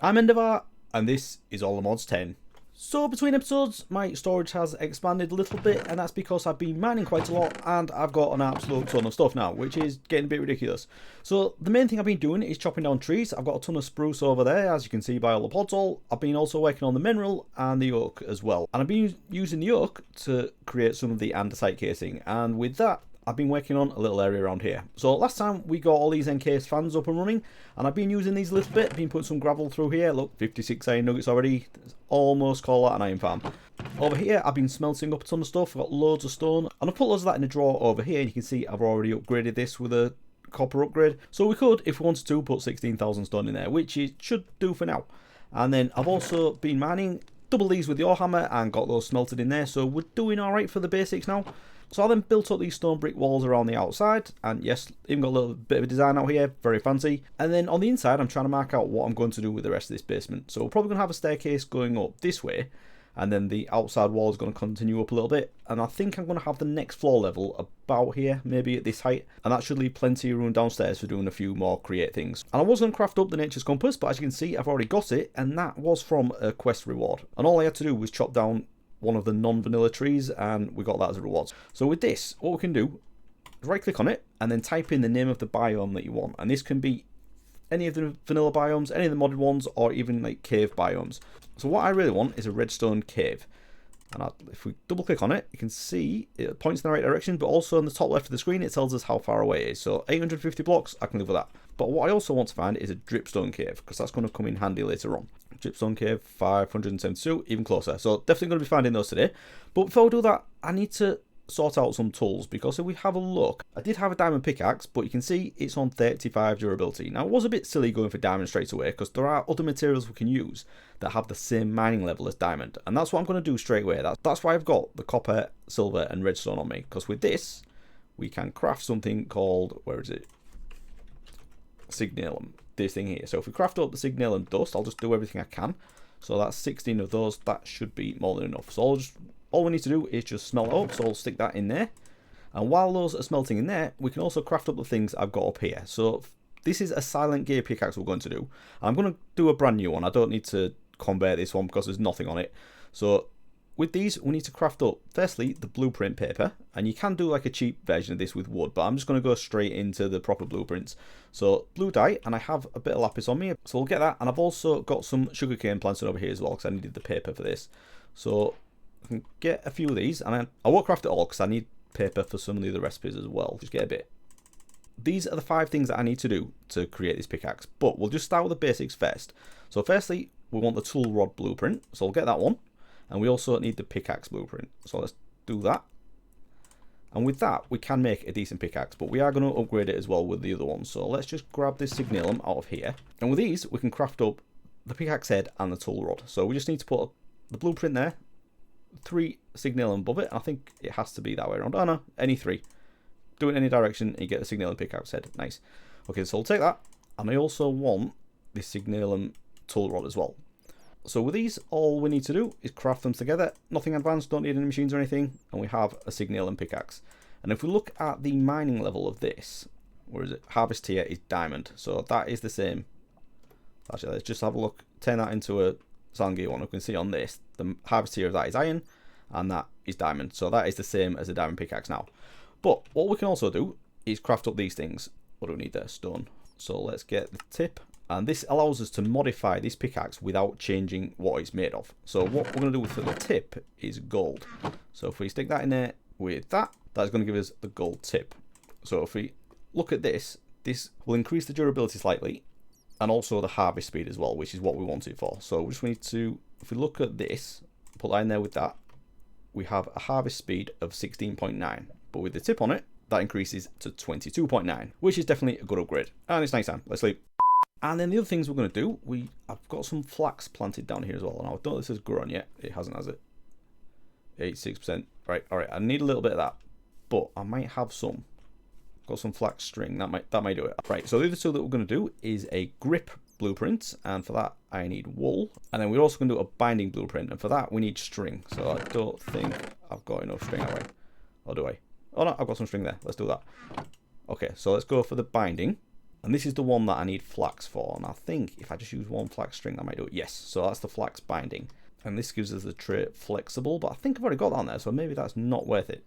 I'm Endeavour, and this is All the Mods 10. So between episodes, my storage has expanded a little bit, and that's because I've been mining quite a lot, and I've got an absolute ton of stuff now, which is getting a bit ridiculous. So the main thing I've been doing is chopping down trees. I've got a ton of spruce over there, as you can see by all the pods all. I've been also working on the mineral and the oak as well. And I've been using the oak to create some of the andesite casing, and with that, I've been working on a little area around here. So last time we got all these encased fans up and running, and I've been using these a little bit, been putting some gravel through here. Look, 56 iron nuggets already. Almost call that an iron farm. Over here, I've been smelting up a ton of stuff. I've got loads of stone, and I've put loads of that in a drawer over here, and you can see I've already upgraded this with a copper upgrade. So we could, if we wanted to, put 16,000 stone in there, which it should do for now. And then I've also been mining, double these with the ore hammer, and got those smelted in there, so we're doing alright for the basics now. So I then built up these stone brick walls around the outside, and yes, even got a little bit of a design out here, very fancy. And then on the inside, I'm trying to mark out what I'm going to do with the rest of this basement. So we're probably going to have a staircase going up this way, and then the outside wall is going to continue up a little bit. And I think I'm going to have the next floor level about here, maybe at this height, and that should leave plenty of room downstairs for doing a few more create things. And I was going to craft up the nature's compass, but as you can see, I've already got it, and that was from a quest reward. And all I had to do was chop down one of the non-vanilla trees, and we got that as a reward. So with this, what we can do is right click on it and then type in the name of the biome that you want, and this can be any of the vanilla biomes, any of the modded ones, or even like cave biomes. So what I really want is a redstone cave, and if we double click on it, you can see it points in the right direction, but also on the top left of the screen it tells us how far away it is. So 850 blocks, I can live with that. But what I also want to find is a dripstone cave, because that's going to come in handy later on. Dripstone cave 572, even closer. So definitely going to be finding those today. But before we do that, I need to sort out some tools, because if we have a look, I did have a diamond pickaxe, but you can see it's on 35 durability. Now it was a bit silly going for diamond straight away, because there are other materials we can use that have the same mining level as diamond, and that's what I'm going to do straight away. That's why I've got the copper, silver and redstone on me, because with this we can craft something called, where is it, signalum, this thing here. So if we craft up the signalum dust, I'll just do everything I can. So that's 16 of those. That should be more than enough. So all we need to do is just smelt up. So I'll stick that in there, and while those are smelting in there, we can also craft up the things I've got up here. So this is a silent gear pickaxe we're going to do. I'm going to do a brand new one. I don't need to convert this one because there's nothing on it. So with these, we need to craft up, firstly, the blueprint paper, and you can do like a cheap version of this with wood, but I'm just going to go straight into the proper blueprints. So blue dye, and I have a bit of lapis on me, so we'll get that, and I've also got some sugarcane planted over here as well, because I needed the paper for this. So I can get a few of these, and I won't craft it all, because I need paper for some of the other recipes as well. Just get a bit. These are the 5 things that I need to do to create this pickaxe, but we'll just start with the basics first. So firstly, we want the tool rod blueprint, so I'll get that one. And we also need the pickaxe blueprint. So let's do that. And with that, we can make a decent pickaxe, but we are going to upgrade it as well with the other ones. So let's just grab this signalum out of here. And with these, we can craft up the pickaxe head and the tool rod. So we just need to put the blueprint there, 3 signalum above it. I think it has to be that way around. Oh no, any 3. Do it in any direction and you get the signalum pickaxe head. Nice. Okay, so I'll take that. And I also want this signalum tool rod as well. So with these, all we need to do is craft them together. Nothing advanced, don't need any machines or anything, and we have a signalum pickaxe. And if we look at the mining level of this, where is it? Harvest tier is diamond, so that is the same. Actually, let's just have a look, turn that into a sound gear one. We can see on this, the harvest tier of that is iron, and that is diamond. So that is the same as a diamond pickaxe now. But what we can also do is craft up these things. What do we need there? Stone. So let's get the tip. And this allows us to modify this pickaxe without changing what it's made of. So what we're going to do for the tip is gold. So if we stick that in there with that, that's going to give us the gold tip. So if we look at this, this will increase the durability slightly and also the harvest speed as well, which is what we want it for. So we just need to, if we look at this, put that in there with that, we have a harvest speed of 16.9. But with the tip on it, that increases to 22.9, which is definitely a good upgrade. And it's nice time. Let's sleep. And then the other things we're going to do, I've got some flax planted down here as well. Now, I don't know if this has grown yet. It hasn't, has it? 86%. Right, all right. I need a little bit of that, but I might have some. Got some flax string. That might do it. Right, so the other two that we're going to do is a grip blueprint, and for that I need wool. And then we're also going to do a binding blueprint, and for that we need string. So I don't think I've got enough string, have I? Or do I? Oh no, I've got some string there. Let's do that. Okay, so let's go for the binding. And this is the one that I need flax for. And I think if I just use one flax string, that might do it. Yes, so that's the flax binding. And this gives us the trait flexible, but I think I've already got that on there, so maybe that's not worth it.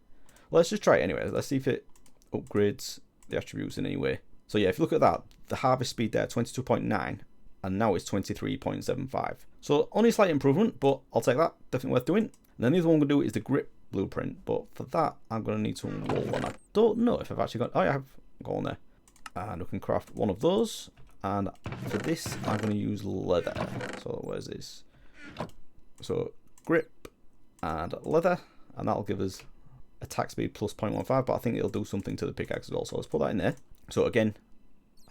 Let's just try it anyway. Let's see if it upgrades the attributes in any way. So yeah, if you look at that, the harvest speed there, 22.9, and now it's 23.75. So only a slight improvement, but I'll take that. Definitely worth doing. And then the other one I'm going to do is the grip blueprint, but for that, I'm going to need some wool, and I don't know if I've actually got... Oh, yeah, I have got on there. And we can craft one of those, and for this, I'm going to use leather. So where's this? So grip and leather, and that'll give us attack speed plus 0.15, but I think it'll do something to the pickaxe as well. So let's put that in there. So again,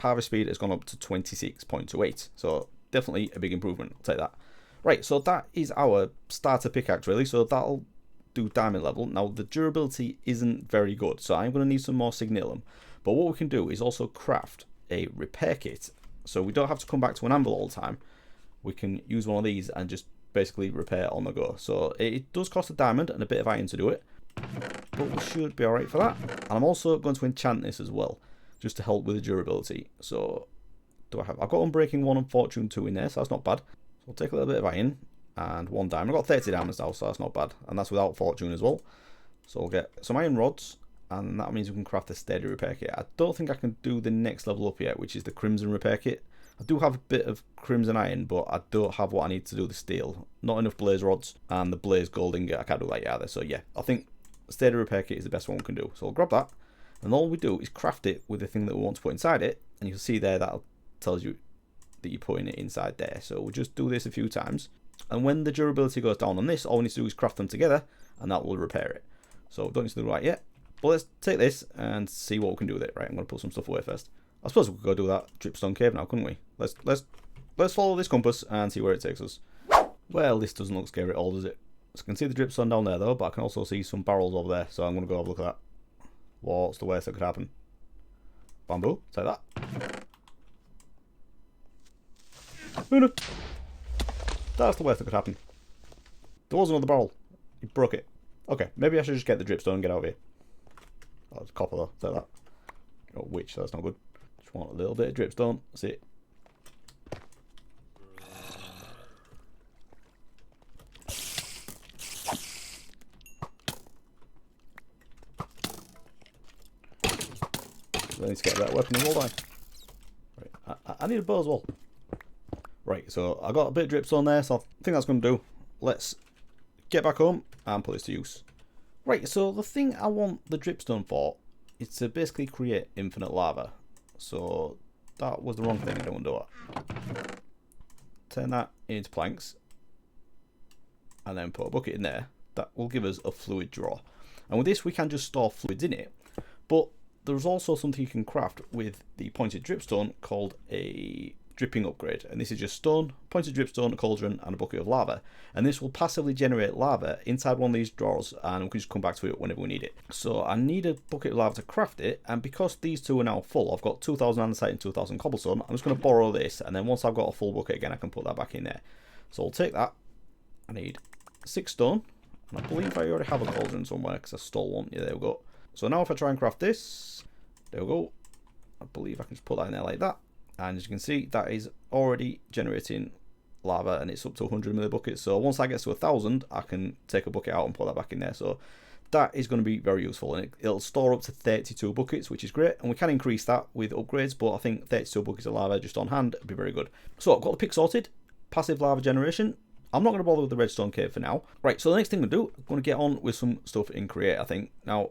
harvest speed has gone up to 26.28. So definitely a big improvement. I'll take that. Right, so that is our starter pickaxe really. So that'll do diamond level. Now the durability isn't very good, so I'm going to need some more signalum. But what we can do is also craft a repair kit. So we don't have to come back to an anvil all the time. We can use one of these and just basically repair on the go. So it does cost a diamond and a bit of iron to do it, but we should be alright for that. And I'm also going to enchant this as well, just to help with the durability. So do I have... I've got Unbreaking 1 and Fortune 2 in there, so that's not bad. So I'll take a little bit of iron and 1 diamond. I've got 30 diamonds now, so that's not bad. And that's without Fortune as well. So we'll get some iron rods, and that means we can craft a steady repair kit. I don't think I can do the next level up yet, which is the Crimson repair kit. I do have a bit of Crimson iron, but I don't have what I need to do the steel. Not enough blaze rods, and the blaze gold ingot, I can't do that yet either. So yeah, I think steady repair kit is the best one we can do. So I'll grab that, and all we do is craft it with the thing that we want to put inside it, and you can see there that tells you that you're putting it inside there. So we'll just do this a few times, and when the durability goes down on this, all we need to do is craft them together, and that will repair it. So we don't need to do that yet, but let's take this and see what we can do with it. Right, I'm going to put some stuff away first. I suppose we could go do that dripstone cave now, couldn't we? Let's follow this compass and see where it takes us. Well, this doesn't look scary at all, does it? So I can see the dripstone down there though, but I can also see some barrels over there, so I'm going to go have a look at that. What's the worst that could happen? Bamboo, take that. Oh no! That's the worst that could happen. There was another barrel. He broke it. Okay, maybe I should just get the dripstone and get out of here. Oh, it's copper though, take that. Oh, witch, that's not good. Just want a little bit of dripstone, that's it. I need to get that weapon as well, don't I? Right, I need a bow as well. Right, so I got a bit of dripstone there, so I think that's going to do. Let's get back home and put this to use. Right, so the thing I want the dripstone for is to basically create infinite lava. So that was the wrong thing, I don't want to do that. Turn that into planks and then put a bucket in there. That will give us a fluid drawer. And with this we can just store fluids in it, but there's also something you can craft with the pointed dripstone called a dripping upgrade, and this is just stone, pointed dripstone, a cauldron and a bucket of lava, and this will passively generate lava inside one of these drawers, and we can just come back to it whenever we need it. So I need a bucket of lava to craft it, and because these two are now full, I've got 2000 andesite and 2000 cobblestone. I'm just going to borrow this, and then once I've got a full bucket again I can put that back in there. So I'll take that. I need 6 stone, and I believe I already have a cauldron somewhere because I stole one. Yeah, there we go. So now if I try and craft this, there we go. I believe I can just put that in there like that. And as you can see, that is already generating lava, and it's up to 100 millibuckets. So once that gets to 1000, I can take a bucket out and put that back in there. So that is going to be very useful, and it'll store up to 32 buckets, which is great. And we can increase that with upgrades, but I think 32 buckets of lava just on hand would be very good. So I've got the pick sorted, passive lava generation. I'm not going to bother with the redstone cave for now. Right, so the next thing we do, I'm going to get on with some stuff in Create, I think. Now,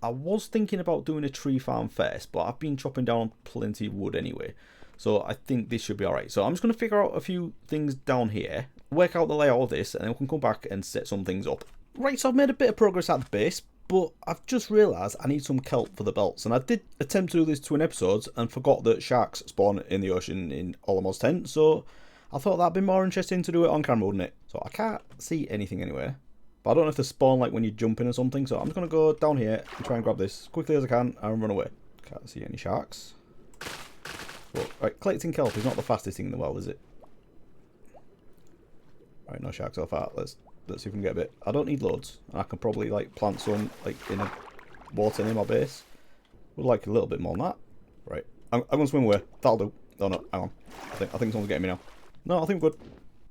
I was thinking about doing a tree farm first, but I've been chopping down plenty of wood anyway. So I think this should be alright. So I'm just going to figure out a few things down here, work out the layout of this, and then we can come back and set some things up. Right, so I've made a bit of progress at the base, but I've just realised I need some kelp for the belts. And I did attempt to do this to an episode and forgot that sharks spawn in the ocean in Almost 10. So I thought that'd be more interesting to do it on camera, wouldn't it? So I can't see anything anywhere. But I don't know if they spawn like when you're jumping or something. So I'm just going to go down here and try and grab this as quickly as I can and run away. Can't see any sharks. But, right, collecting kelp is not the fastest thing in the world, is it? Right, no sharks so far. Let's see if we can get a bit. I don't need loads. And I can probably like plant some like in a water near my base. Would like a little bit more than that. Right, I'm going to swim away. That'll do. Oh, no, hang on. I think someone's getting me now. No, I think we're good.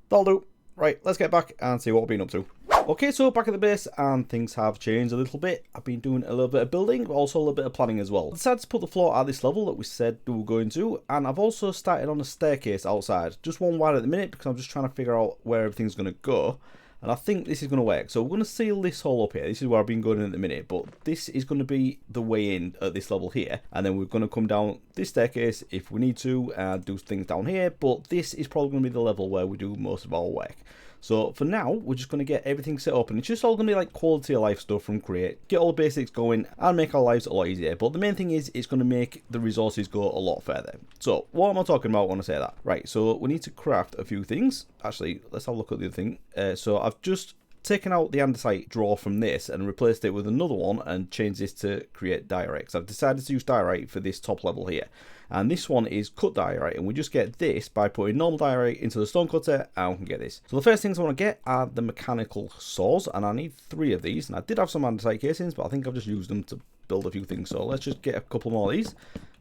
That'll do. Right, let's get back and see what we've been up to. Okay, so back at the base, and things have changed a little bit. I've been doing a little bit of building, but also a little bit of planning as well. I decided to put the floor at this level that we said we were going to, and I've also started on a staircase outside. Just one wide at the minute, because I'm just trying to figure out where everything's going to go. And I think this is going to work. So we're going to seal this hole up here. This is where I've been going in at the minute. But this is going to be the way in at this level here. And then we're going to come down this staircase if we need to and do things down here. But this is probably going to be the level where we do most of our work. So for now, we're just going to get everything set up. And it's just all going to be like quality of life stuff from Create. Get all the basics going and make our lives a lot easier. But the main thing is it's going to make the resources go a lot further. So what am I talking about when I say that? Right, so we need to craft a few things. Actually, let's have a look at the other thing. So I've just taken out the andesite drawer from this and replaced it with another one and changed this to create diorite. So I've decided to use diorite for this top level here. And this one is cut diorite, and we just get this by putting normal diorite into the stone cutter, and we can get this. So the first things I want to get are the mechanical saws, and I need 3 of these. And I did have some andesite casings, but I think I've just used them to build a few things. So let's just get a couple more of these,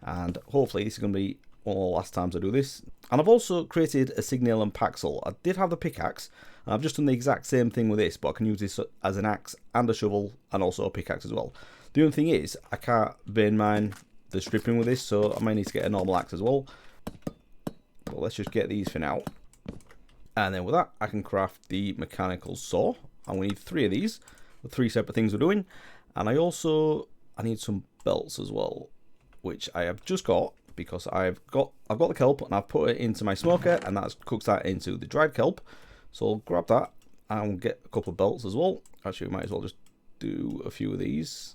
and hopefully this is going to be one of the last times I do this. And I've also created a signal and paxel. I did have the pickaxe, and I've just done the exact same thing with this, but I can use this as an axe and a shovel and also a pickaxe as well. The only thing is I can't vein mine the stripping with this, so I might need to get a normal axe as well. But let's just get these for now. And then with that, I can craft the mechanical saw. And we need 3 of these, the 3 separate things we're doing. And I need some belts as well, which I have just got because I've got the kelp and I've put it into my smoker, and that cooks that into the dried kelp. So I'll grab that and we'll get a couple of belts as well. Actually, we might as well just do a few of these.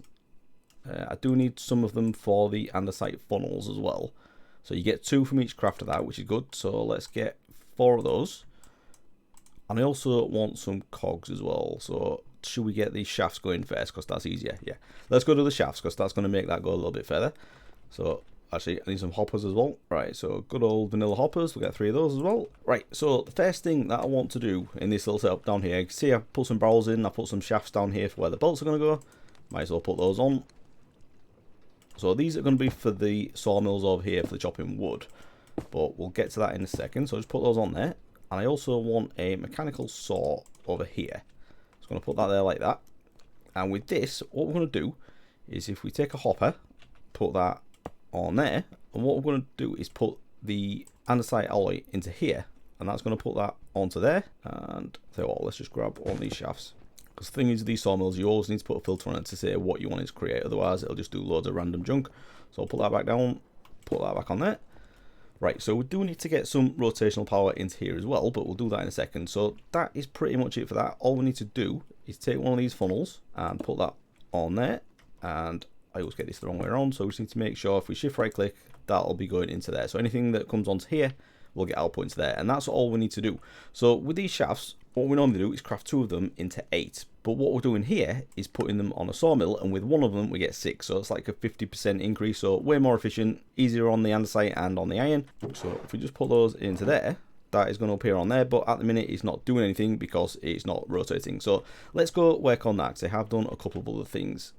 I do need some of them for the andesite funnels as well. So you get 2 from each craft of that, which is good. So let's get 4 of those. And I also want some cogs as well. So should we get these shafts going first? Because that's easier. Yeah. Let's go to the shafts because that's going to make that go a little bit further. So actually, I need some hoppers as well. Right, so good old vanilla hoppers. We'll get 3 of those as well. Right, so the first thing that I want to do in this little setup down here, you can see I put some barrels in. I put some shafts down here for where the bolts are going to go. Might as well put those on. So these are going to be for the sawmills over here for the chopping wood. But we'll get to that in a second. So just put those on there. And I also want a mechanical saw over here. So I'm going to put that there like that. And with this, what we're going to do is if we take a hopper, put that on there. And what we're going to do is put the andesite alloy into here. And that's going to put that onto there. And so what, let's just grab one of these shafts. Because the thing is, these sawmills, you always need to put a filter on it to say what you want it to create. Otherwise, it'll just do loads of random junk. So I'll put that back down, put that back on there. Right, so we do need to get some rotational power into here as well, but we'll do that in a second. So that is pretty much it for that. All we need to do is take one of these funnels and put that on there. And I always get this the wrong way around. So we just need to make sure if we shift right click, that'll be going into there. So anything that comes onto here will get output into there. And that's all we need to do. So with these shafts, what we normally do is craft 2 of them into 8. But what we're doing here is putting them on a sawmill, and with one of them we get 6. So it's like a 50% increase. So way more efficient, easier on the andesite and on the iron. So if we just put those into there, that is going to appear on there. But at the minute it's not doing anything because it's not rotating. So let's go work on that because I have done a couple of other things.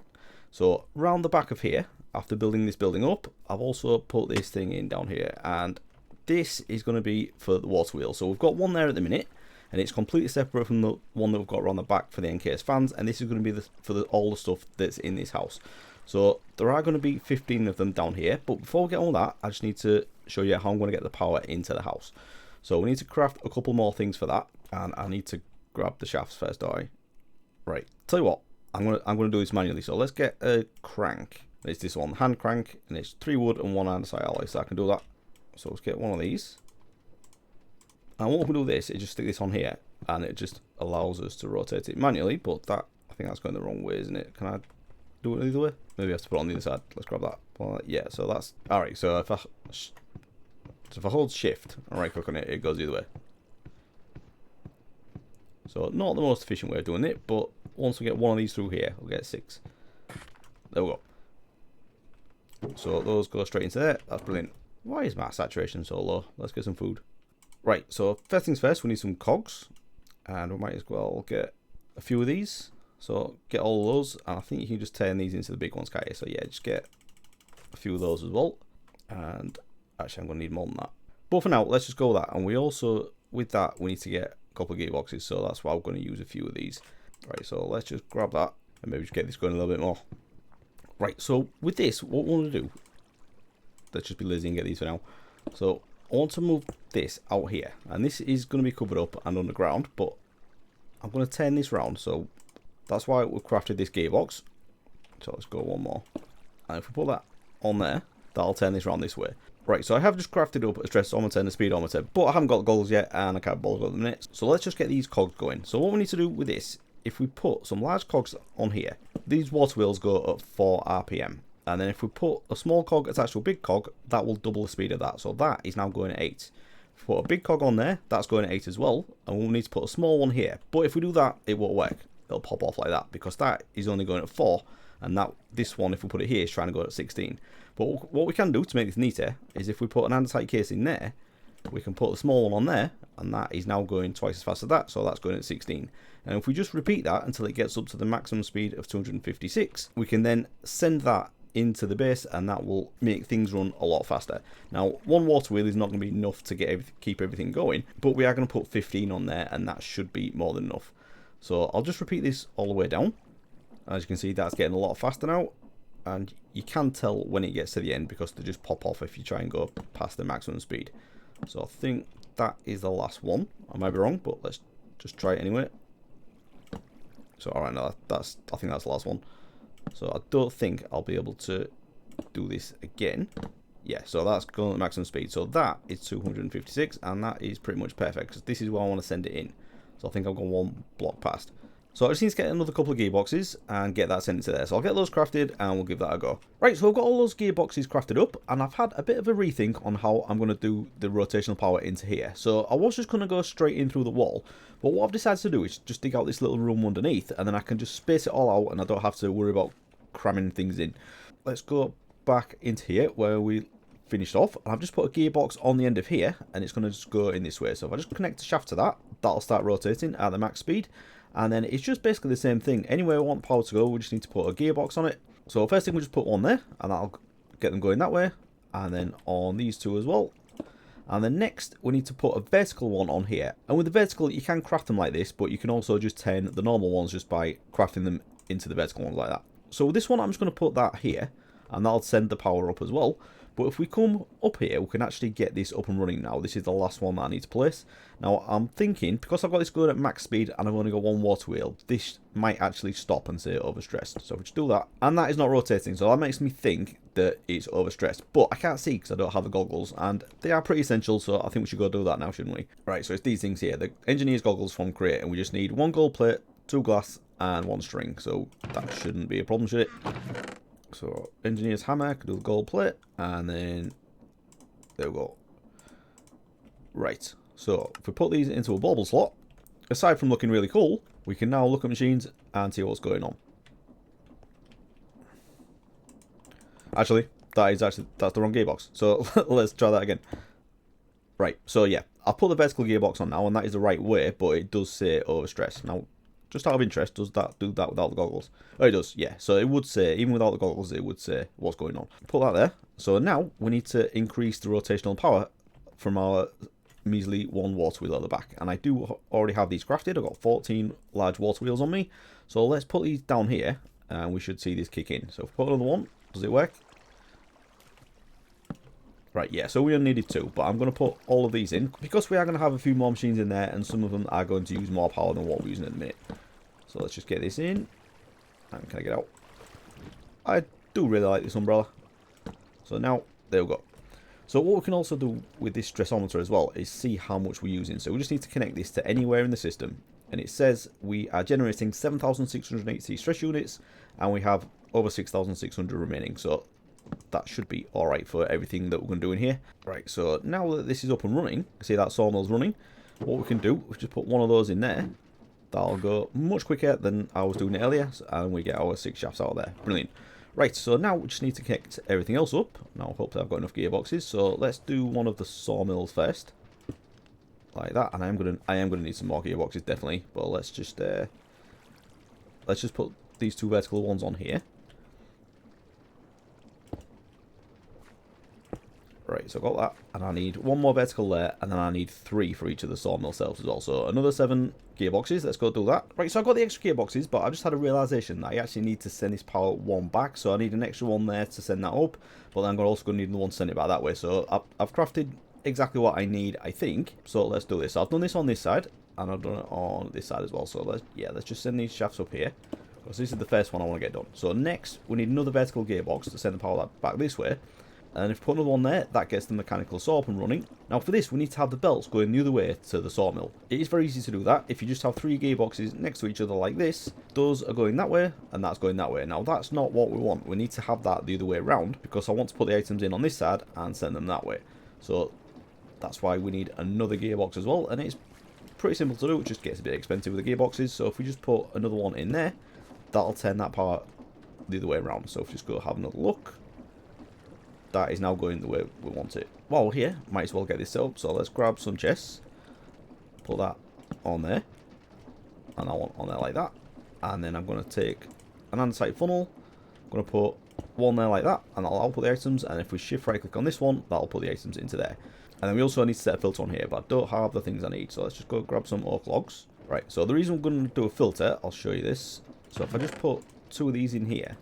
So round the back of here, after building this building up, I've also put this thing in down here. And this is going to be for the water wheel. So we've got one there at the minute. And it's completely separate from the one that we've got around the back for the encased fans. And this is going to be for all the stuff that's in this house. So there are going to be 15 of them down here. But before we get on that, I just need to show you how I'm going to get the power into the house. So we need to craft a couple more things for that. And I need to grab the shafts first, don't I? Right. Tell you what, I'm going to do this manually. So let's get a crank. It's this one, hand crank. And it's 3 wood and 1 andesite alloy. So I can do that. So let's get one of these. And what we can do this is just stick this on here, and it just allows us to rotate it manually. But that, I think that's going the wrong way, isn't it? Can I do it either way? Maybe I have to put it on the other side. Let's grab that. Well, yeah, so that's all right. So if I hold shift and right click on it, it goes the other way. So not the most efficient way of doing it, but once we get one of these through here, we'll get 6. There we go. So those go straight into there. That's brilliant. Why is my saturation so low? Let's get some food. Right, so first things first, we need some cogs, and we might as well get a few of these. So get all of those, and I think you can just turn these into the big ones, can't you? So yeah, just get a few of those as well. And actually, I'm going to need more than that. But for now, let's just go with that. And we also, with that, we need to get a couple of gearboxes. So that's why I'm going to use a few of these. Right, so let's just grab that and maybe just get this going a little bit more. Right, so with this, what we want to do, let's just be lazy and get these for now. So I want to move this out here. And this is going to be covered up and underground, but I'm going to turn this round. So that's why we've crafted this gearbox. So let's go one more. And if we put that on there, that'll turn this round this way. Right, so I have just crafted up a stressometer and a speedometer, but I haven't got the goggles yet, and I can't bother at the minute. So let's just get these cogs going. So what we need to do with this, if we put some large cogs on here, these water wheels go at 4 RPM. And then if we put a small cog attached to a big cog, that will double the speed of that. So that is now going at 8. If we put a big cog on there, that's going at 8 as well. And we'll need to put a small one here. But if we do that, it won't work. It'll pop off like that, because that is only going at 4. And that this one, if we put it here, is trying to go at 16. But what we can do to make this neater is if we put an andesite case in there, we can put the small one on there, and that is now going twice as fast as that, so that's going at 16. And if we just repeat that until it gets up to the maximum speed of 256, we can then send that into the base, and that will make things run a lot faster. Now, one water wheel is not going to be enough to keep everything going, but we are going to put 15 on there, and that should be more than enough. So I'll just repeat this all the way down. As you can see, that's getting a lot faster now. And you can tell when it gets to the end because they just pop off if you try and go past the maximum speed. So I think that is the last one. I might be wrong, but let's just try it anyway. So alright, no, I think that's the last one. So I don't think I'll be able to do this again. Yeah, so that's going at maximum speed. So that is 256, and that is pretty much perfect because this is where I want to send it in. So I think I've gone one block past. So I just need to get another couple of gearboxes and get that sent into there. So I'll get those crafted and we'll give that a go. Right, so I've got all those gearboxes crafted up, and I've had a bit of a rethink on how I'm going to do the rotational power into here. So I was just going to go straight in through the wall, but what I've decided to do is just dig out this little room underneath, and then I can just space it all out and I don't have to worry about cramming things in. Let's go back into here where we finished off, and I've just put a gearbox on the end of here, and it's going to just go in this way. So if I just connect the shaft to that, that'll start rotating at the max speed. And then it's just basically the same thing. Anywhere we want power to go, we just need to put a gearbox on it. So first thing, we just put one there, and that'll get them going that way. And then on these two as well. And then next, we need to put a vertical one on here. And with the vertical, you can craft them like this, but you can also just turn the normal ones just by crafting them into the vertical ones like that. So with this one, I'm just going to put that here, and that'll send the power up as well. But if we come up here, we can actually get this up and running now. This is the last one that I need to place. Now, I'm thinking, because I've got this going at max speed and I've only got one water wheel, this might actually stop and say overstressed. So if we just do that, and that is not rotating, so that makes me think that it's overstressed. But I can't see because I don't have the goggles, and they are pretty essential, so I think we should go do that now, shouldn't we? Right, so it's these things here. The engineer's goggles from Crate, and we just need 1 gold plate, 2 glass, and 1 string. So that shouldn't be a problem, should it? So engineer's hammer, can do the gold plate, and then there we go. Right, so if we put these into a bauble slot, aside from looking really cool, we can now look at machines and see what's going on. Actually, that's the wrong gearbox. So let's try that again. Right, so yeah, I've put the vertical gearbox on now, and that is the right way, but it does say overstress. Now, just out of interest, does that do that without the goggles? Oh, it does, yeah. So it would say, even without the goggles, it would say what's going on. Put that there. So now we need to increase the rotational power from our measly 1 water wheel at the back. And I do already have these crafted. I've got 14 large water wheels on me. So let's put these down here, and we should see this kick in. So if we put another one, does it work? Right, yeah, so we only needed 2, but I'm going to put all of these in, because we are going to have a few more machines in there, and some of them are going to use more power than what we're using at the minute. So let's just get this in, and can I get out? I do really like this umbrella. So now, there we go. So what we can also do with this stressometer as well is see how much we're using. So we just need to connect this to anywhere in the system, and it says we are generating 7,680 stress units, and we have over 6,600 remaining. So that should be alright for everything that we're going to do in here. Right, so now that this is up and running, see that sawmill's running, what we can do is just put one of those in there. That'll go much quicker than I was doing it earlier, and we get our 6 shafts out of there. Brilliant. Right, so now we just need to connect everything else up. Now, hopefully I've got enough gearboxes, so let's do one of the sawmills first. Like that, and I am gonna need some more gearboxes, definitely, but let's just put these 2 vertical ones on here. Right, so I've got that, and I need one more vertical there, and then I need 3 for each of the sawmill cells as well. So another 7 gearboxes. Let's go do that. Right, so I've got the extra gearboxes, but I just had a realization that I actually need to send this power 1 back. So I need an extra one there to send that up, but then I'm also going to need another one to send it back that way. So I've crafted exactly what I need, I think. So let's do this. So I've done this on this side, and I've done it on this side as well. So let's just send these shafts up here, because this is the first one I want to get done. So next, we need another vertical gearbox to send the power back this way. And if we put another one there, that gets the mechanical saw up and running. Now for this, we need to have the belts going the other way to the sawmill. It is very easy to do that. If you just have 3 gearboxes next to each other like this, those are going that way, and that's going that way. Now that's not what we want. We need to have that the other way around, because I want to put the items in on this side and send them that way. So that's why we need another gearbox as well, and it's pretty simple to do. It just gets a bit expensive with the gearboxes. So if we just put another one in there, that'll turn that power the other way around. So if we just go have another look, that is now going the way we want it. While we're here, might as well get this set up. So let's grab some chests, put that on there, and I want on there like that. And then I'm going to take an andesite funnel, I'm going to put one there like that, and that'll output the items. And if we shift right click on this one, that'll put the items into there. And then we also need to set a filter on here, but I don't have the things I need. So let's just go grab some oak logs. Right, so the reason we're going to do a filter, I'll show you this. So if I just put 2 of these in here,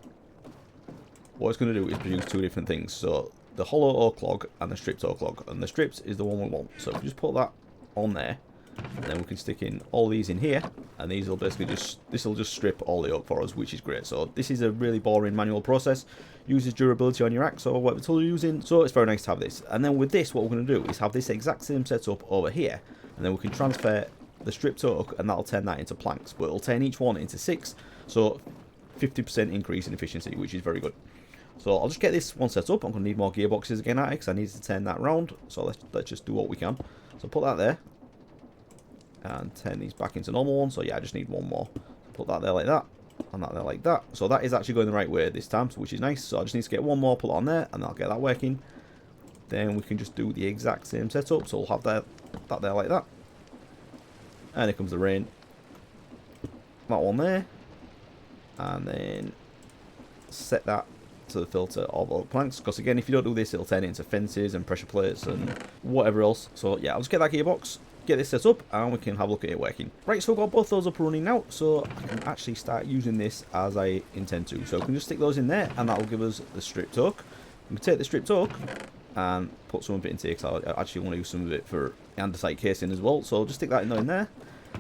what it's going to do is produce 2 different things. So the hollow oak log and the stripped oak log. And the stripped is the one we want. So if we just put that on there, and then we can stick in all these in here, and these will basically this will just strip all the oak for us, which is great. So this is a really boring manual process. Uses durability on your axe or whatever tool you're using. So it's very nice to have this. And then with this, what we're going to do is have this exact same setup over here, and then we can transfer the stripped oak, and that'll turn that into planks. But it'll turn each one into 6. So 50% increase in efficiency, which is very good. So I'll just get this one set up. I'm going to need more gearboxes again at it, because I need to turn that round. So let's just do what we can. So put that there, and turn these back into normal ones. So yeah, I just need one more. Put that there like that, and that there like that. So that is actually going the right way this time, which is nice. So I just need to get one more, put it on there, and I'll get that working. Then we can just do the exact same setup. So we'll have that there like that. And here comes the rain. That one there. And then set that to the filter of oak planks, because again, if you don't do this, it'll turn it into fences and pressure plates and whatever else. So yeah, I'll just get that gearbox, get this set up, and we can have a look at it working. Right, so we've got both those up and running now, so I can actually start using this as I intend to. So we can just stick those in there, and that'll give us the stripped oak. We can take the stripped oak and put some of it into here, because I actually want to use some of it for andesite casing as well. So just stick that in there.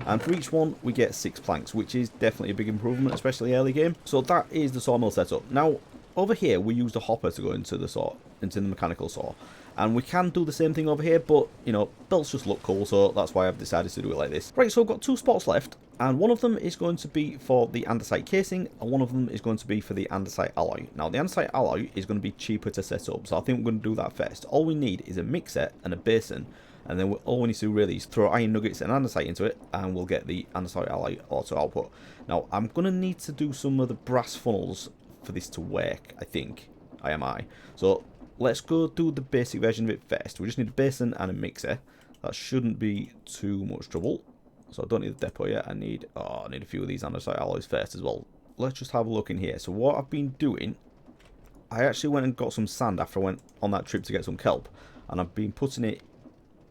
And for each one, we get 6 planks, which is definitely a big improvement, especially early game. So that is the sawmill setup. Now, over here, we used a hopper to go into the mechanical saw. And we can do the same thing over here, but, you know, belts just look cool, so that's why I've decided to do it like this. Right, so I've got 2 spots left, and one of them is going to be for the andesite casing, and one of them is going to be for the andesite alloy. Now, the andesite alloy is going to be cheaper to set up, so I think we're going to do that first. All we need is a mixer and a basin, and then all we need to do really is throw iron nuggets and andesite into it, and we'll get the andesite alloy auto output. Now, I'm going to need to do some of the brass funnels for this to work, I think. So let's go do the basic version of it first. We just need a basin and a mixer. That shouldn't be too much trouble. So I don't need the depot yet. I need a few of these andesite alloys first as well. Let's just have a look in here. So what I've been doing, I actually went and got some sand after I went on that trip to get some kelp, and I've been putting it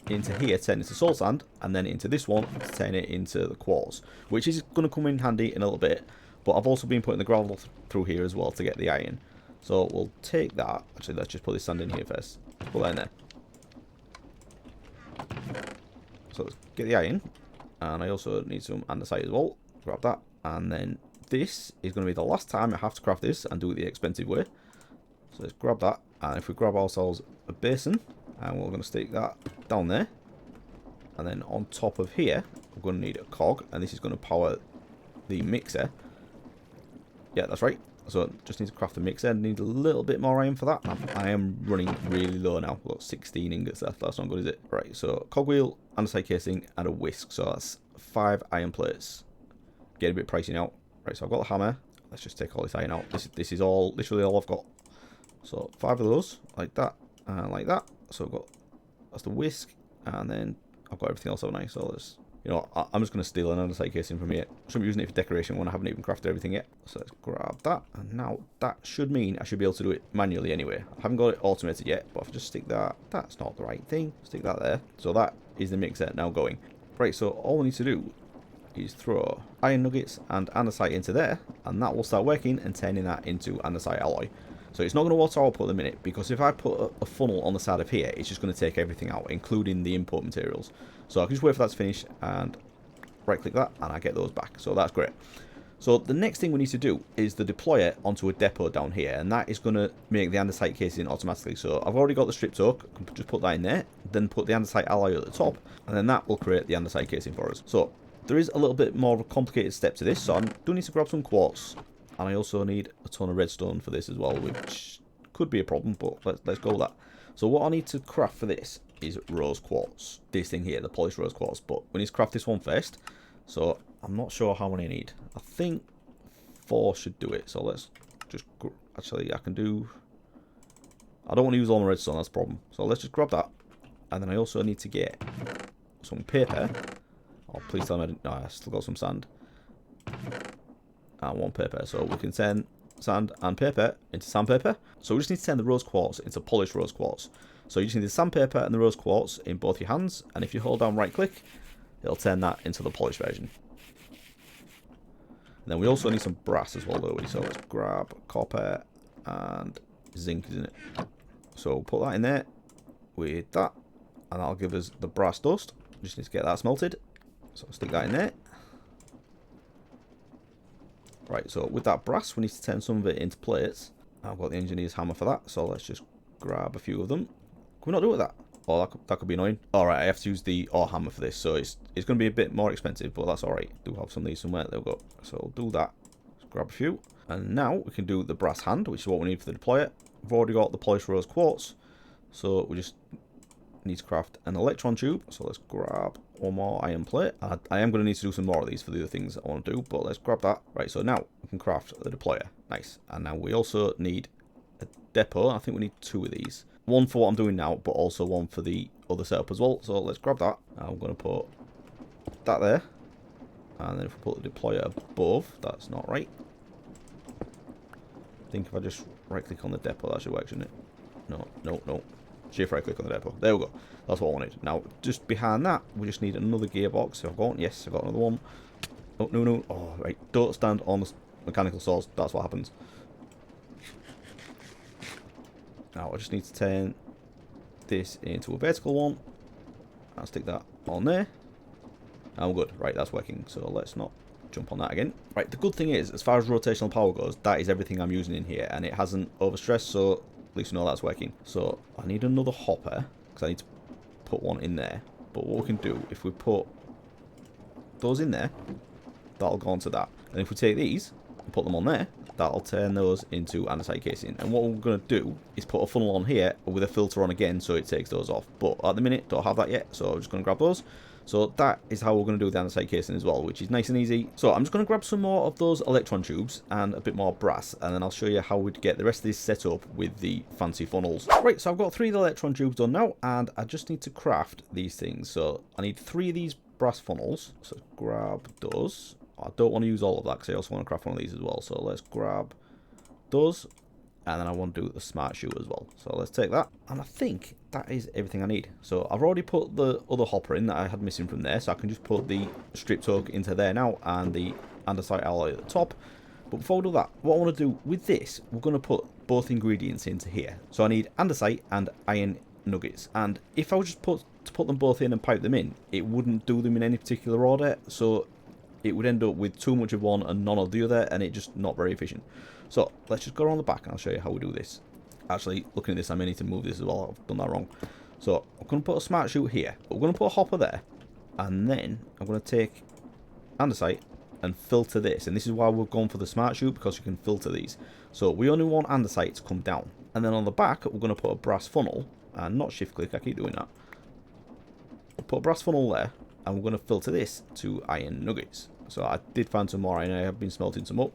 into here, turn it into soul sand, and then into this one to turn it into the quartz, which is going to come in handy in a little bit. But I've also been putting the gravel through here as well to get the iron. So we'll take that. Actually, let's just put this sand in here first. Put that in there. So let's get the iron. And I also need some andesite as well. Grab that. And then this is going to be the last time I have to craft this and do it the expensive way. So let's grab that. And if we grab ourselves a basin, and we're going to stick that down there. And then on top of here, we're going to need a cog. And this is going to power the mixer. Yeah, that's right. So just need to craft a mixer. Need a little bit more iron for that. I am running really low now. I've got 16 ingots left. That's not good, is it? Right, so cogwheel, andesite casing, and a whisk. So that's 5 iron plates. Get a bit pricey now. Right, so I've got the hammer. Let's just take all this iron out. This is all, literally all I've got. So 5 of those, like that, and like that. So I've got, that's the whisk, and then I've got everything else, haven't I? So let's You know, I'm just going to steal an andesite casing from here. Shouldn't be using it for decoration when I haven't even crafted everything yet. So let's grab that. And now that should mean I should be able to do it manually anyway. I haven't got it automated yet, but if I just stick that, that's not the right thing. Stick that there. So that is the mixer now going. Right, so all we need to do is throw iron nuggets and andesite into there, and that will start working and turning that into andesite alloy. So it's not going to auto output at the minute, because if I put a funnel on the side of here, it's just going to take everything out, including the input materials. So I can just wait for that to finish and right click that, and I get those back. So that's great. So the next thing we need to do is the deployer onto a depot down here, and that is going to make the andesite casing automatically. So I've already got the stripped oak, I can just put that in there, then put the andesite alloy at the top, and then that will create the andesite casing for us. So there is a little bit more of a complicated step to this, so I do need to grab some quartz, and I also need a ton of redstone for this as well, which could be a problem, but let's go with that. So what I need to craft for this is rose quartz. This thing here, the polished rose quartz, but we need to craft this one first. So I'm not sure how many I need. I think 4 should do it. So let's just, actually I can do, I don't want to use all my redstone, that's the problem. So let's just grab that. And then I also need to get some paper. Oh, please tell me I didn't, no, I still got some sand. And 1 paper. So we can turn sand and paper into sandpaper. So we just need to turn the rose quartz into polished rose quartz. So you just need the sandpaper and the rose quartz in both your hands, and if you hold down right click, it'll turn that into the polished version. And then we also need some brass as well, don't we? So let's grab copper and zinc, isn't it? So put that in there with that, and that'll give us the brass dust. We just need to get that smelted. So stick that in there. Right, so with that brass, we need to turn some of it into plates. I've got the engineer's hammer for that, so let's just grab a few of them. Can we not do it with that? Oh, that could be annoying. Alright, I have to use the ore hammer for this, so it's going to be a bit more expensive, but that's alright. Do have some of these somewhere. There we go. So we'll do that. Let's grab a few. And now we can do the brass hand, which is what we need for the deployer. We've already got the polished rose quartz, so we just need to craft an electron tube. So let's grab 1 more iron plate. I am going to need to do some more of these for the other things I want to do, but let's grab that. Right, so now we can craft the deployer. Nice. And now we also need a depot. I think we need 2 of these. 1 for what I'm doing now, but also 1 for the other setup as well. So let's grab that. I'm going to put that there. And then if we put the deployer above, that's not right. I think if I just right click on the depot, that should work, shouldn't it? No. Shift right click on the depot. There we go. That's what I wanted. Now, just behind that, we just need another gearbox. So I've got, yes, I've got another one. Oh, no. Oh, right. Don't stand on the mechanical saws. That's what happens. Now, I just need to turn this into a vertical one. I'll stick that on there. And we're good. Right, that's working. So let's not jump on that again. Right, the good thing is, as far as rotational power goes, that is everything I'm using in here. And it hasn't overstressed, so at least we know that's working. So I need another hopper, because I need to put one in there. But what we can do, if we put those in there, that'll go onto that. And if we take these and put them on there, that'll turn those into andesite casing. And what we're going to do is put a funnel on here with a filter on again, so it takes those off. But at the minute, don't have that yet, so I'm just going to grab those. So that is how we're going to do the andesite casing as well, which is nice and easy. So I'm just going to grab some more of those electron tubes and a bit more brass, and then I'll show you how we'd get the rest of this set up with the fancy funnels. Right, so I've got 3 of the electron tubes done now, and I just need to craft these things. So I need 3 of these brass funnels, so grab those. I don't want to use all of that because I also want to craft one of these as well. So let's grab those, and then I want to do the smart shoe as well. So let's take that, and I think that is everything I need. So I've already put the other hopper in that I had missing from there, so I can just put the stripped oak into there now and the andesite alloy at the top. But before we do that, what I want to do with this, we're going to put both ingredients into here. So I need andesite and iron nuggets, and if I was just to put them both in and pipe them in, it wouldn't do them in any particular order, so it would end up with too much of one and none of the other, and it just not very efficient. So let's just go around the back and I'll show you how we do this. Actually, looking at this, I may need to move this as well. I've done that wrong. So I'm going to put a smart chute here, but we're going to put a hopper there, and then I'm going to take andesite and filter this. And this is why we're going for the smart chute, because you can filter these. So we only want andesite to come down, and then on the back we're going to put a brass funnel, and not shift click, I keep doing that. We'll put a brass funnel there, and we're going to filter this to iron nuggets. So I did find some more iron. I have been smelting some up,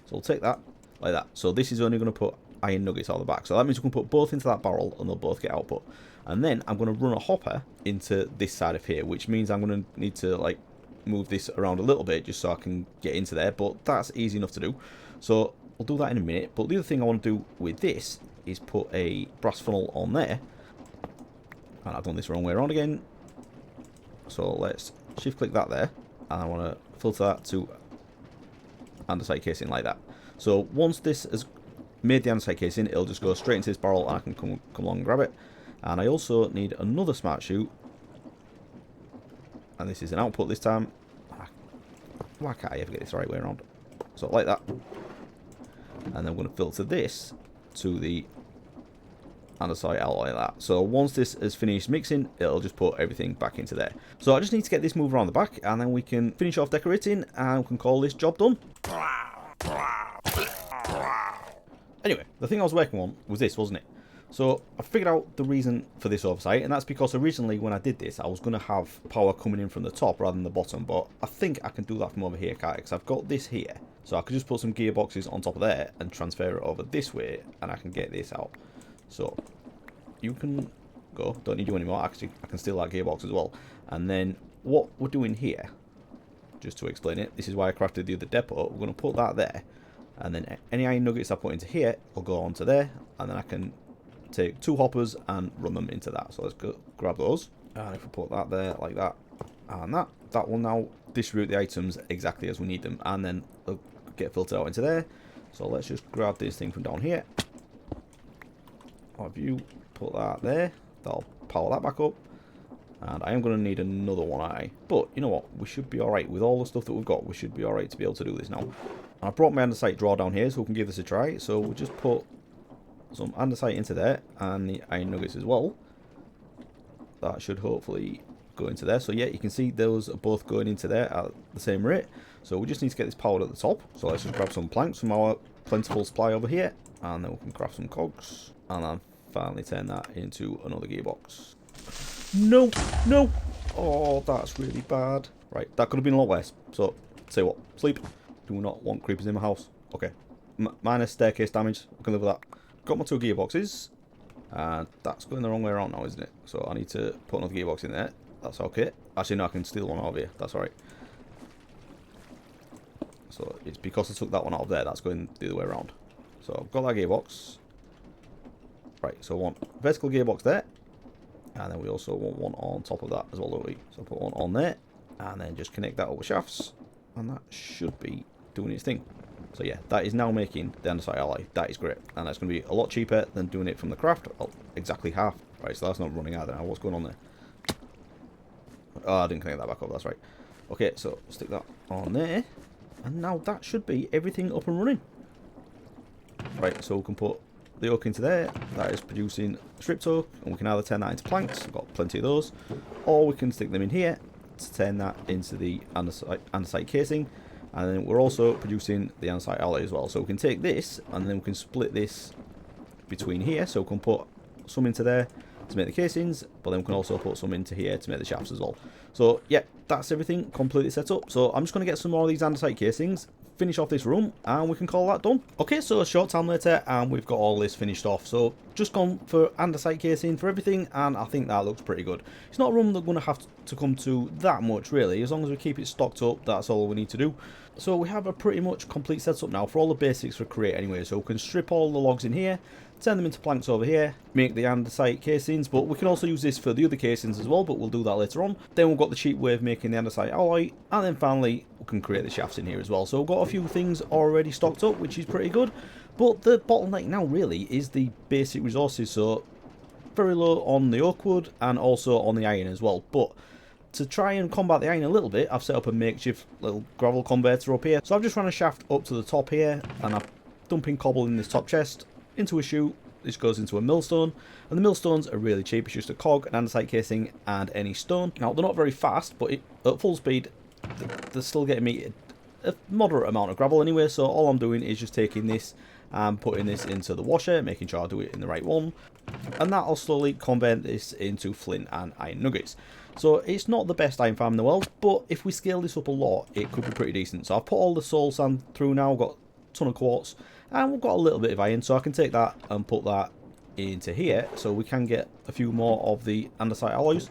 so we'll take that like that. So this is only going to put iron nuggets out the back, so that means we can put both into that barrel and they'll both get output. And then I'm going to run a hopper into this side of here, which means I'm going to need to like move this around a little bit just so I can get into there, but that's easy enough to do. So I'll do that in a minute. But the other thing I want to do with this is put a brass funnel on there. And I've done this the wrong way around again. So let's shift click that there. And I want to filter that to andesite casing like that. So once this has made the andesite casing, it'll just go straight into this barrel and I can come along and grab it. And I also need another smart chute. And this is an output this time. Why can't I ever get this the right way around? So like that. And then I'm going to filter this to the andesite alloy like that. So once this is finished mixing, it'll just put everything back into there. So I just need to get this moved around the back, and then we can finish off decorating, and we can call this job done. Anyway, the thing I was working on was this, wasn't it? So I figured out the reason for this oversight, and that's because originally when I did this, I was going to have power coming in from the top rather than the bottom, but I think I can do that from over here, can't I? Because I've got this here, so I could just put some gearboxes on top of there and transfer it over this way, and I can get this out. So you can go, don't need you anymore. Actually, I can steal that gearbox as well. And then what we're doing here, just to explain it, this is why I crafted the other depot. We're going to put that there, and then any iron nuggets I put into here will go onto there, and then I can take 2 hoppers and run them into that. So let's go grab those, and if we put that there like that, and that will now distribute the items exactly as we need them, and then they'll get filtered out into there. So let's just grab this thing from down here. Have you put that there? That'll power that back up. And I am going to need another one, aren't I? But you know what? We should be alright. With all the stuff that we've got, we should be alright to be able to do this now. I brought my andesite drawer down here so we can give this a try. So we'll just put some andesite into there and the iron nuggets as well. That should hopefully go into there. So yeah, you can see those are both going into there at the same rate. So we just need to get this powered at the top. So let's just grab some planks from our plentiful supply over here. And then we can craft some cogs. And then finally turn that into another gearbox. No, no. Oh, that's really bad. Right, that could have been a lot worse. So, say what? Sleep. Do not want creepers in my house. Okay. Minus staircase damage. I can live with that. Got my 2 gearboxes. And that's going the wrong way around now, isn't it? So I need to put another gearbox in there. That's okay. Actually, no, I can steal one out of here. That's alright. So it's because I took that one out of there, that's going the other way around. So I've got that gearbox. Right, so I want vertical gearbox there. And then we also want one on top of that as well, don't we? So put one on there. And then just connect that over shafts. And that should be doing its thing. So yeah, that is now making the andesite alloy. That is great. And that's going to be a lot cheaper than doing it from the craft. Oh, exactly half. Right, so that's not running either now. What's going on there? Oh, I didn't connect that back up. That's right. Okay, so stick that on there. And now that should be everything up and running. Right, so we can put the oak into there. That is producing stripped oak, and we can either turn that into planks. We've got plenty of those, or we can stick them in here to turn that into the andesite casing. And then we're also producing the andesite alloy as well. So we can take this and then we can split this between here. So we can put some into there to make the casings, but then we can also put some into here to make the shafts as well. So yeah, that's everything completely set up. So I'm just going to get some more of these andesite casings, finish off this room, and we can call that done. Okay, so a short time later and we've got all this finished off. So just gone for andesite casing for everything, and I think that looks pretty good. It's not a room that we're going to have to come to that much really. As long as we keep it stocked up, that's all we need to do. So we have a pretty much complete setup now for all the basics for create anyway. So we can strip all the logs in here, turn them into planks over here, make the andesite casings, but we can also use this for the other casings as well, but we'll do that later on. Then we've got the cheap way of making the andesite alloy, and then finally we can create the shafts in here as well. So we've got a few things already stocked up, which is pretty good, but the bottleneck now really is the basic resources. So very low on the oak wood and also on the iron as well. But to try and combat the iron a little bit, I've set up a makeshift little gravel converter up here. So I've just run a shaft up to the top here, and I'm dumping cobble in this top chest into a chute. This goes into a millstone, and the millstones are really cheap. It's just a cog, an andesite casing, and any stone. Now they're not very fast, but at full speed they're still getting me a moderate amount of gravel anyway. So all I'm doing is just taking this and putting this into the washer, making sure I do it in the right one, and that'll slowly convert this into flint and iron nuggets. So it's not the best iron farm in the world, but if we scale this up a lot, it could be pretty decent. So I've put all the soul sand through now, got a ton of quartz, and we've got a little bit of iron, so I can take that and put that into here, so we can get a few more of the andesite alloys.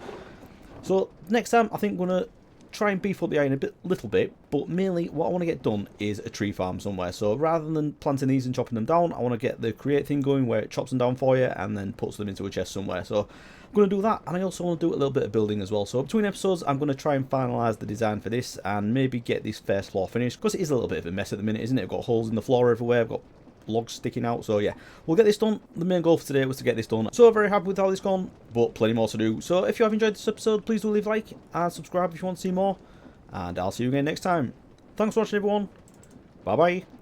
So next time I think we're going to try and beef up the iron a little bit, but mainly what I want to get done is a tree farm somewhere. So rather than planting these and chopping them down, I want to get the create thing going where it chops them down for you and then puts them into a chest somewhere. So I'm going to do that, and I also want to do a little bit of building as well. So between episodes, I'm going to try and finalise the design for this and maybe get this first floor finished, because it is a little bit of a mess at the minute, isn't it? I've got holes in the floor everywhere, I've got logs sticking out. So yeah, we'll get this done. The main goal for today was to get this done, so very happy with how this gone, but plenty more to do. So if you have enjoyed this episode, please do leave a like and subscribe if you want to see more, and I'll see you again next time. Thanks for watching, everyone. Bye bye.